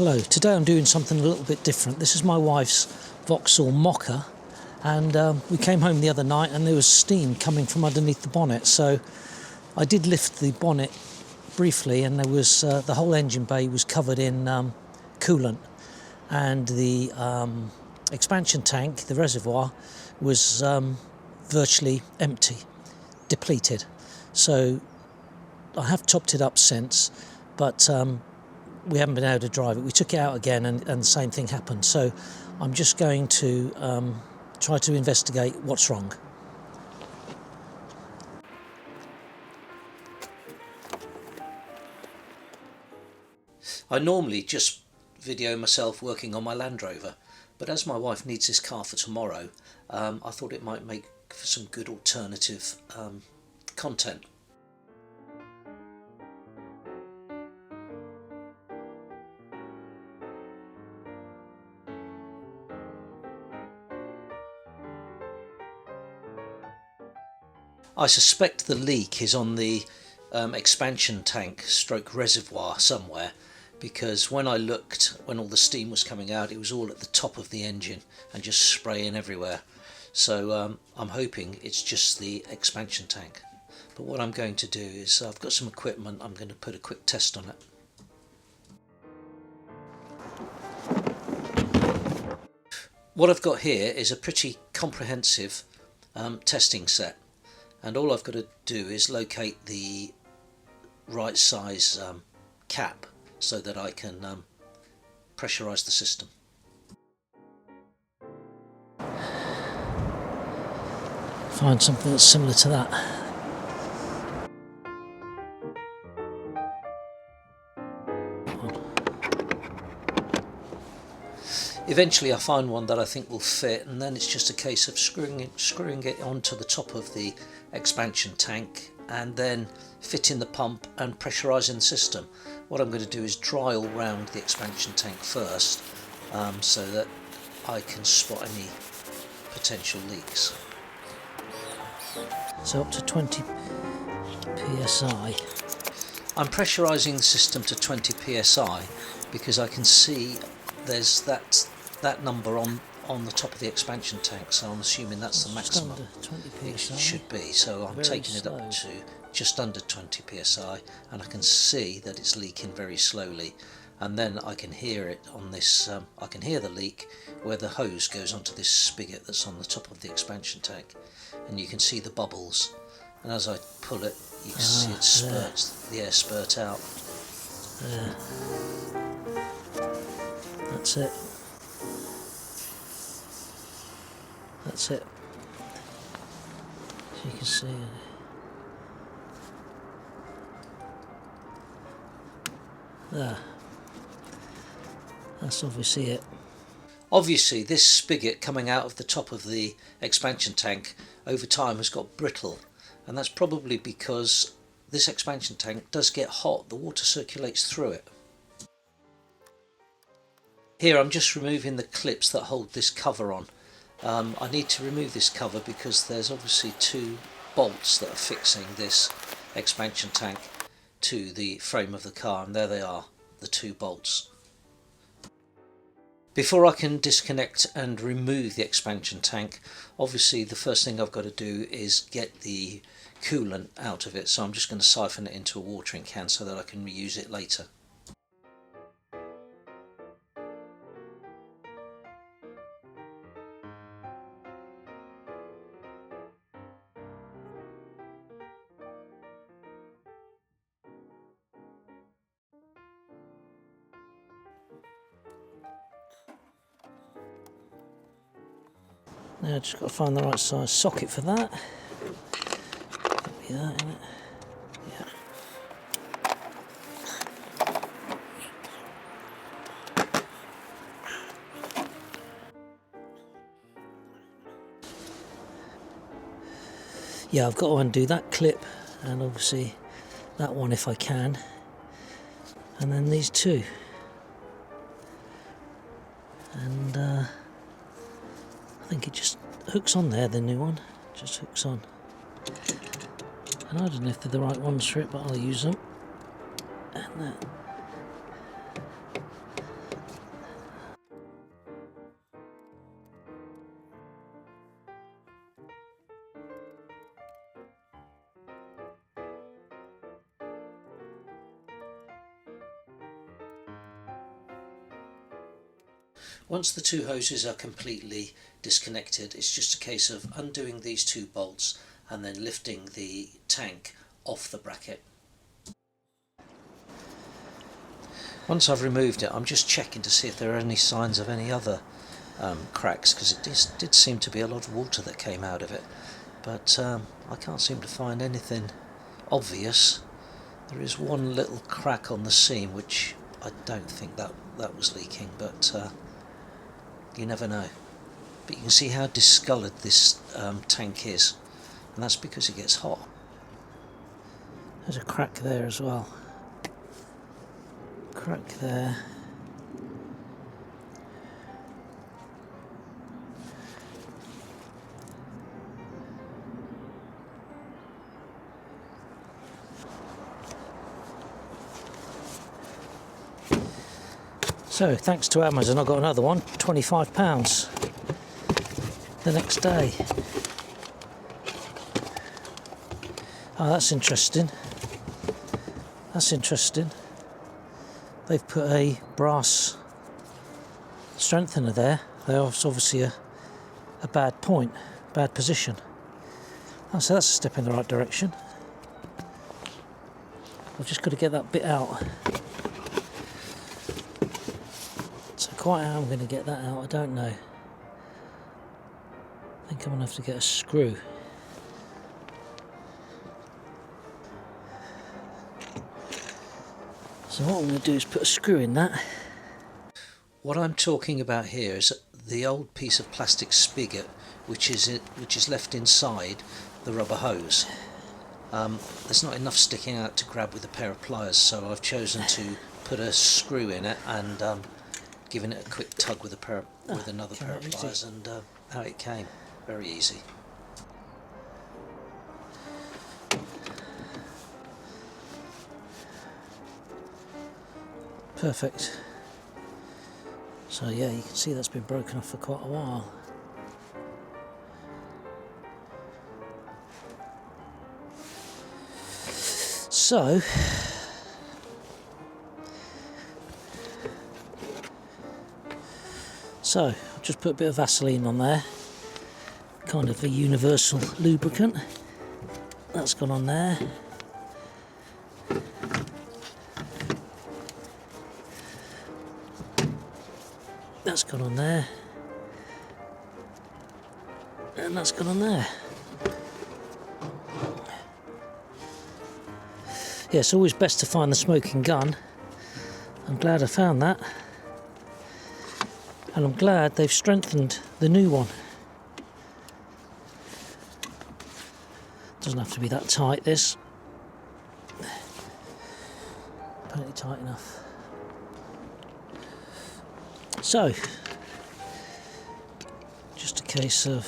Hello, today I'm doing something a little bit different. This is my wife's Vauxhall Mokka, and we came home the other night and there was steam coming from underneath the bonnet, so I did lift the bonnet briefly, and there was the whole engine bay was covered in coolant, and the expansion tank, the reservoir, was virtually empty, depleted. So I have topped it up since, but we haven't been able to drive it. We took it out again and the same thing happened. So I'm just going to try to investigate what's wrong. I normally just video myself working on my Land Rover, but as my wife needs this car for tomorrow, I thought it might make for some good alternative content. I suspect the leak is on the expansion tank stroke reservoir somewhere, because when I looked, when all the steam was coming out, it was all at the top of the engine and just spraying everywhere. So I'm hoping it's just the expansion tank. But what I'm going to do is, I've got some equipment, I'm going to put a quick test on it. What I've got here is a pretty comprehensive testing set. And all I've got to do is locate the right size cap so that I can pressurise the system. Find something that's similar to that. Eventually I find one that I think will fit, and then it's just a case of screwing it onto the top of the expansion tank and then fitting the pump and pressurising the system. What I'm going to do is trial round the expansion tank first, so that I can spot any potential leaks. So up to 20 psi. I'm pressurising the system to 20 psi because I can see there's that number on the top of the expansion tank, so I'm assuming that's the maximum it should be. So I'm taking it up to just under 20 psi, and I can see that it's leaking very slowly, and then I can hear it on this I can hear the leak where the hose goes onto this spigot that's on the top of the expansion tank, and you can see the bubbles, and as I pull it you can see it spurts, the air spurt out. That's it. That's it. So you can see it. There. That's obviously it. Obviously this spigot coming out of the top of the expansion tank over time has got brittle, and that's probably because this expansion tank does get hot. The water circulates through it. Here I'm just removing the clips that hold this cover on. I need to remove this cover because there's obviously two bolts that are fixing this expansion tank to the frame of the car, and there they are, the two bolts. Before I can disconnect and remove the expansion tank, obviously the first thing I've got to do is get the coolant out of it, so I'm just going to siphon it into a watering can so that I can reuse it later. Now I've just got to find the right size socket for that. That'll be that, innit? Yeah. Yeah, I've got to undo that clip, and obviously that one if I can, and then these two. And I think it just hooks on there, the new one, just hooks on. And I don't know if they're the right ones for it, but I'll use them. And that. Once the two hoses are completely disconnected, it's just a case of undoing these two bolts and then lifting the tank off the bracket. Once I've removed it, I'm just checking to see if there are any signs of any other cracks, because it did seem to be a lot of water that came out of it, but I can't seem to find anything obvious. There is one little crack on the seam, which I don't think that was leaking, but you never know. But you can see how discoloured this tank is, and that's because it gets hot. There's a crack there as well. Crack there. So thanks to Amazon I got another one, £25 the next day. Oh, that's interesting. That's interesting. They've put a brass strengthener there. That's obviously a bad point, bad position. Oh, so that's a step in the right direction. I've just got to get that bit out. So quite how I'm going to get that out, I don't know. I think I'm going to have to get a screw. So what I'm going to do is put a screw in that. What I'm talking about here is the old piece of plastic spigot which is left inside the rubber hose. There's not enough sticking out to grab with a pair of pliers, so I've chosen to put a screw in it and given it a quick tug with another pair of pliers, and out it came. Very easy. Perfect. So yeah, you can see that's been broken off for quite a while. So I've just put a bit of Vaseline on there, kind of a universal lubricant. That's gone on there. That's gone on there. And that's gone on there. Yeah, it's always best to find the smoking gun. I'm glad I found that. And I'm glad they've strengthened the new one. Doesn't have to be that tight, this. Plenty tight enough. So, just a case of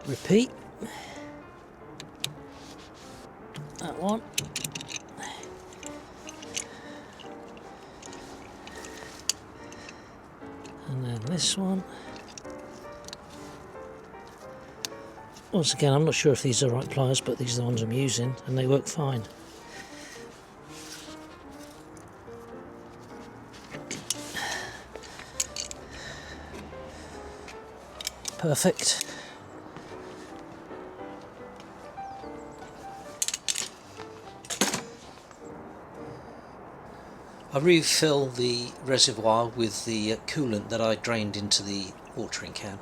repeat. That one. And then this one. Once again, I'm not sure if these are the right pliers, but these are the ones I'm using and they work fine. Perfect. I refill the reservoir with the coolant that I drained into the watering can.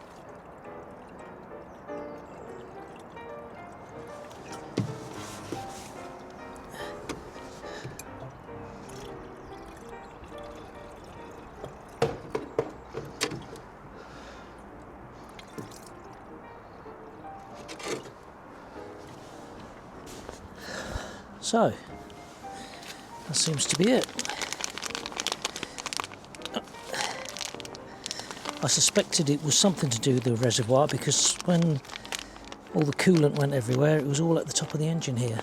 So, that seems to be it. I suspected it was something to do with the reservoir, because when all the coolant went everywhere, it was all at the top of the engine here.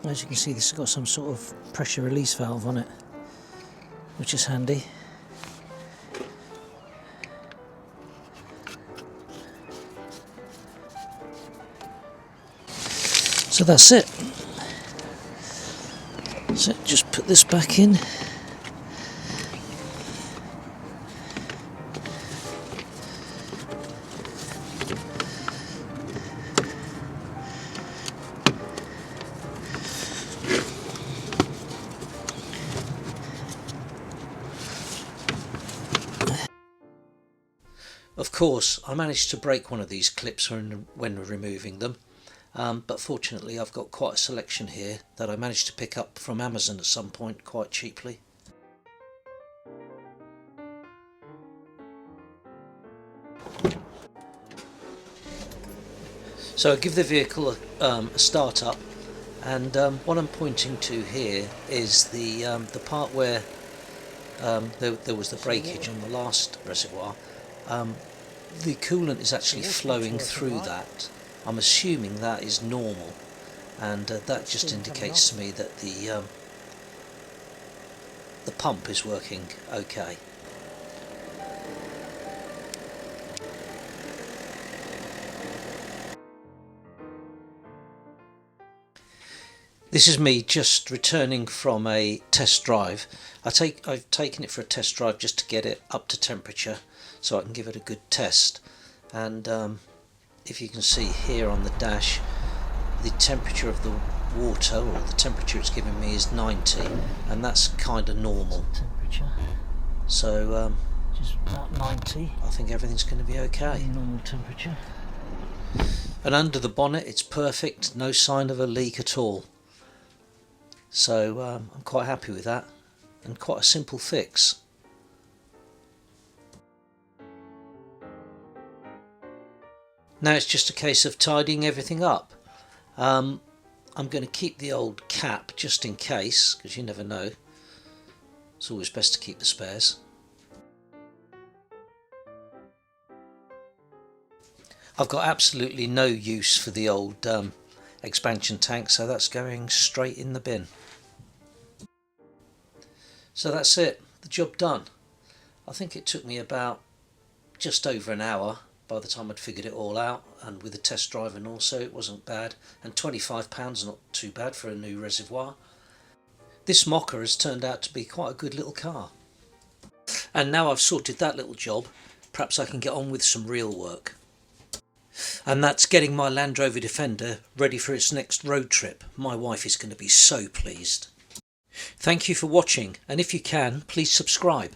As you can see, this has got some sort of pressure release valve on it, which is handy. So that's it. So just put this back in. Of course, I managed to break one of these clips when removing them, but fortunately I've got quite a selection here that I managed to pick up from Amazon at some point quite cheaply. So I give the vehicle a start up, and what I'm pointing to here is the part where there was the breakage on the last reservoir. The coolant is actually flowing through that. I'm assuming that is normal, and that just indicates to me that the pump is working okay. This is me just returning from a test drive. I've taken it for a test drive just to get it up to temperature so I can give it a good test. And if you can see here on the dash, the temperature of the water, or the temperature it's giving me, is 90, and that's kind of normal. So just about 90. I think everything's going to be okay. Normal temperature. And under the bonnet it's perfect, no sign of a leak at all. So I'm quite happy with that, and quite a simple fix. Now it's just a case of tidying everything up. I'm going to keep the old cap just in case, because you never know. It's always best to keep the spares. I've got absolutely no use for the old expansion tank, so that's going straight in the bin. So that's it, the job done. I think it took me about just over an hour by the time I'd figured it all out, and with a test drive and also it wasn't bad, and £25 not too bad for a new reservoir. This Mokka has turned out to be quite a good little car. And now I've sorted that little job, perhaps I can get on with some real work. And that's getting my Land Rover Defender ready for its next road trip. My wife is going to be so pleased. Thank you for watching, and if you can, please subscribe.